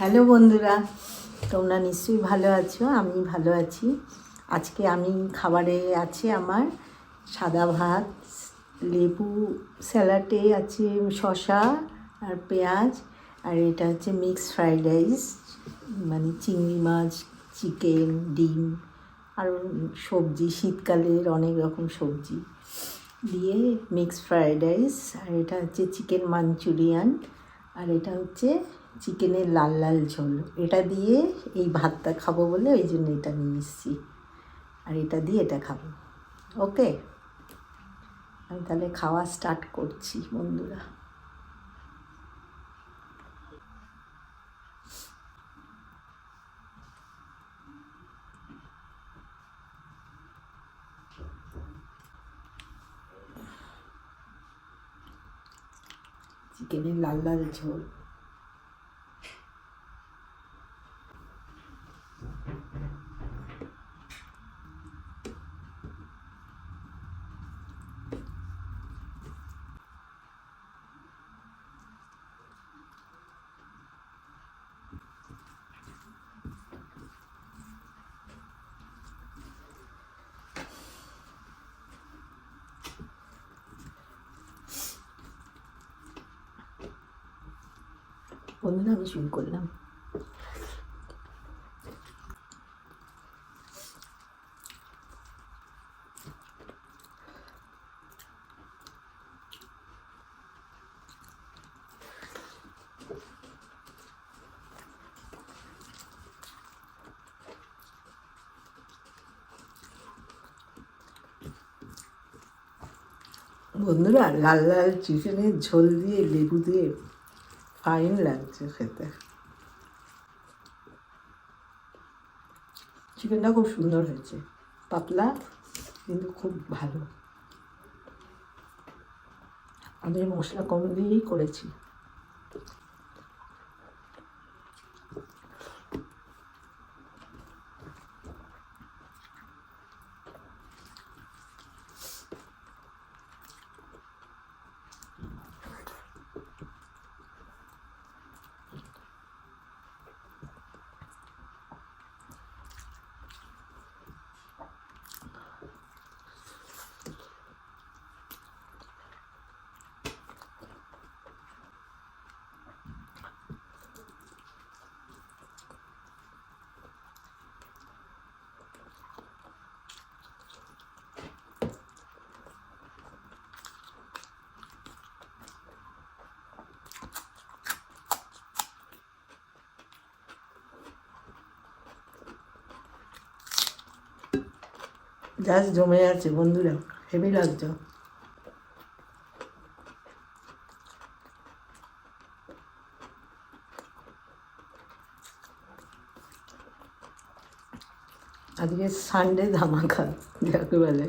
Hello বন্ধুরা, তোমরা নিশ্চয়ই ভালো আছো। আমি ভালো আছি। আজকে আমি খাবারে আছে আমার সাদা ভাত, লেবু, স্যালাডে আছে শসা আর পেঁয়াজ, আর এটা হচ্ছে মিক্স ফ্রাইড রাইস, মানে চিংড়ি মাছ, চিকেন, ডিম আর সবজি, শীতকালের অনেক রকম সবজি দিয়ে মিক্স ফ্রাইড রাইস। আর এটা হচ্ছে চিকেন মাঞ্চুরিয়ান, আর এটা হচ্ছে চিকেনের লাল লাল ঝোল। এটা দিয়ে এই ভাতটা খাবো বলে ওই জন্য এটা নিয়ে এসেছি, আর এটা দিয়ে এটা খাবো। ওকে, আমি তাহলে খাওয়া স্টার্ট করছি বন্ধুরা। চিকেনের লাল লাল ঝোল। বন্ধুরা, আমি শুরু করলাম। বন্ধুরা, লাল লাল চিকেনের ঝোল দিয়ে লেবু দিয়ে ফাইন লাগছে খেতে। চিকেনটা খুব সুন্দর হয়েছে, পাতলা কিন্তু খুব ভালো। আমি মশলা কম দিয়েই করেছি। জাস্ট জমে আছে বন্ধুরা, হেভি লাগছে। আজকে সানডে ধামাকা যাকে বলে।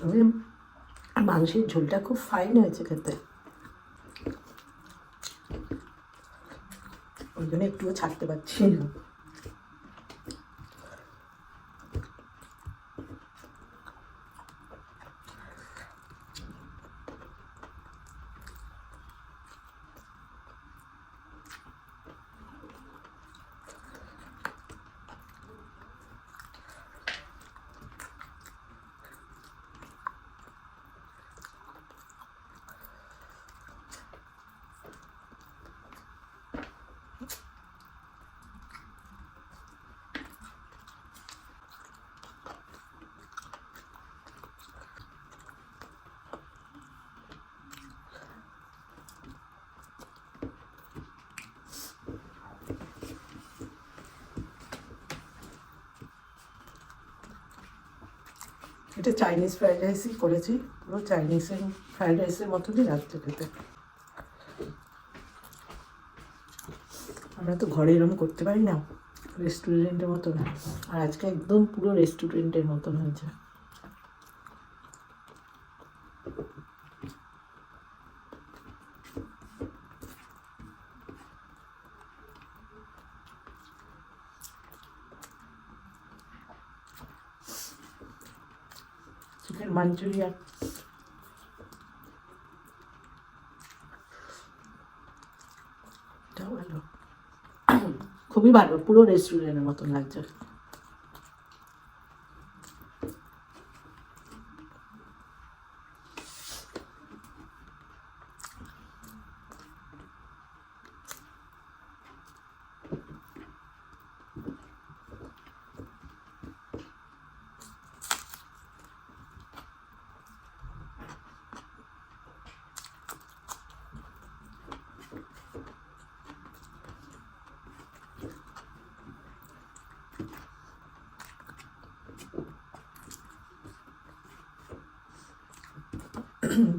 তবে মাংসের ঝোলটা খুব ফাইন হয়েছে খেতে, ওই জন্য একটুও ছাড়তে পারছি না। এটা চাইনিজ ফ্রাইড রাইসই করেছি, পুরো চাইনিজের ফ্রাইড রাইসের মতনই লাগছে খেতে। আমরা তো ঘরে এরকম করতে পারি না, রেস্টুরেন্টের মতন, আর আজকে একদম পুরো রেস্টুরেন্টের মতন হয়েছে। চিকেন মাঞ্চুরিয়ান ভালো, খুবই ভালো, পুরো রেস্টুরেন্টের মতন লাগছে।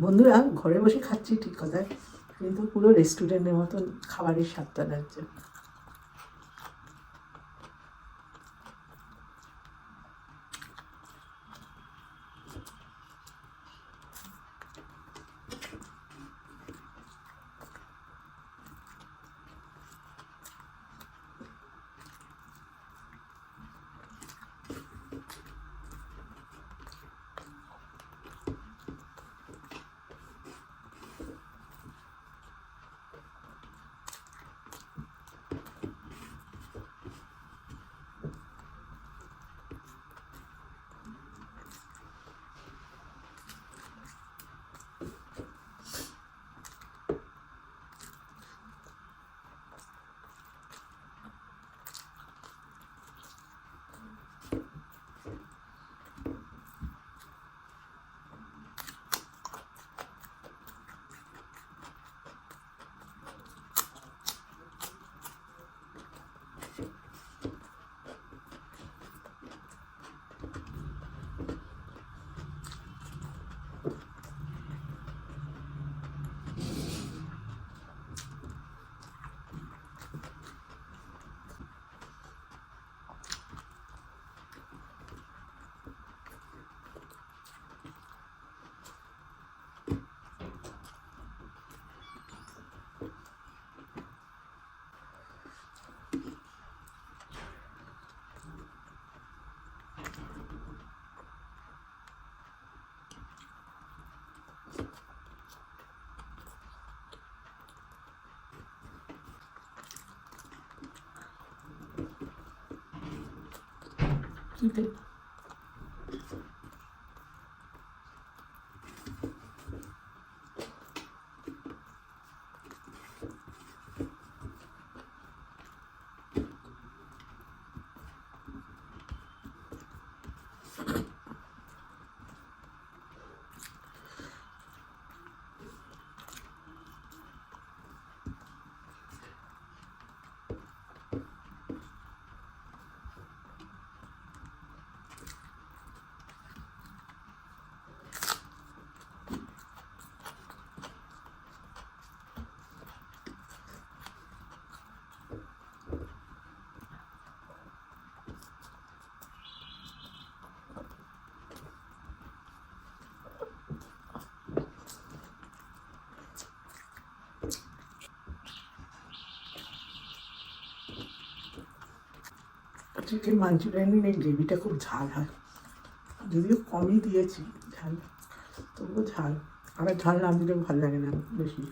বন্ধুরা, ঘরে বসে খাচ্ছি ঠিক কথা, কিন্তু পুরো রেস্টুরেন্টের মতন খাবারের স্বাদটা লাগছে। Okay. চিকেন মাঞ্চুরিয়ানের এই গ্রেভিটা খুব ঝাল হয়, যদিও কমই দিয়েছি ঝাল, তবুও ঝাল। আমার ঝাল না দিলে ভালো লাগে না বেশি।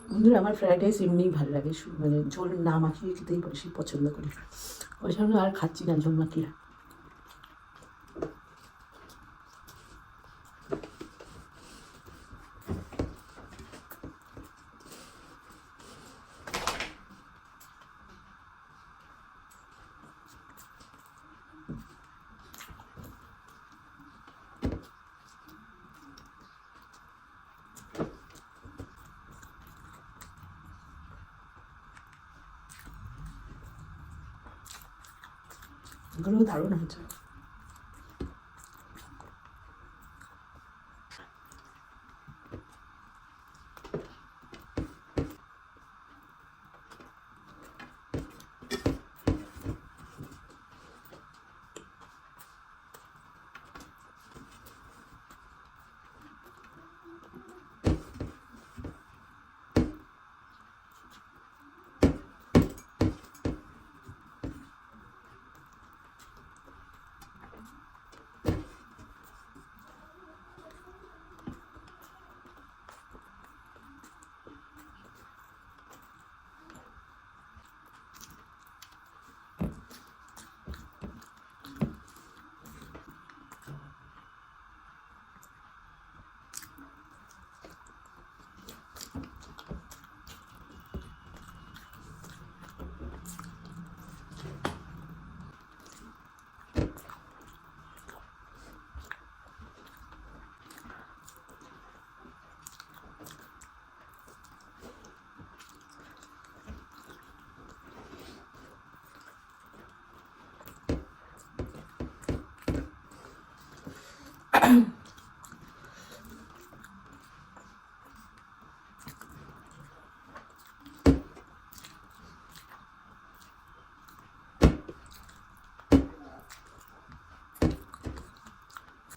বন্ধুরা, আমার ফ্রাইড রাইস এমনিই ভালো লাগে, মানে ঝোল না মাখিয়ে খেতেই বেশি পছন্দ করি, ওই জন্য আর খাচ্ছি না ঝোল মাখিয়ে। এগুলো দারুণ হয়েছে।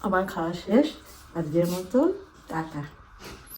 আমার খাওয়া শেষ, আজকের মতো টাটা।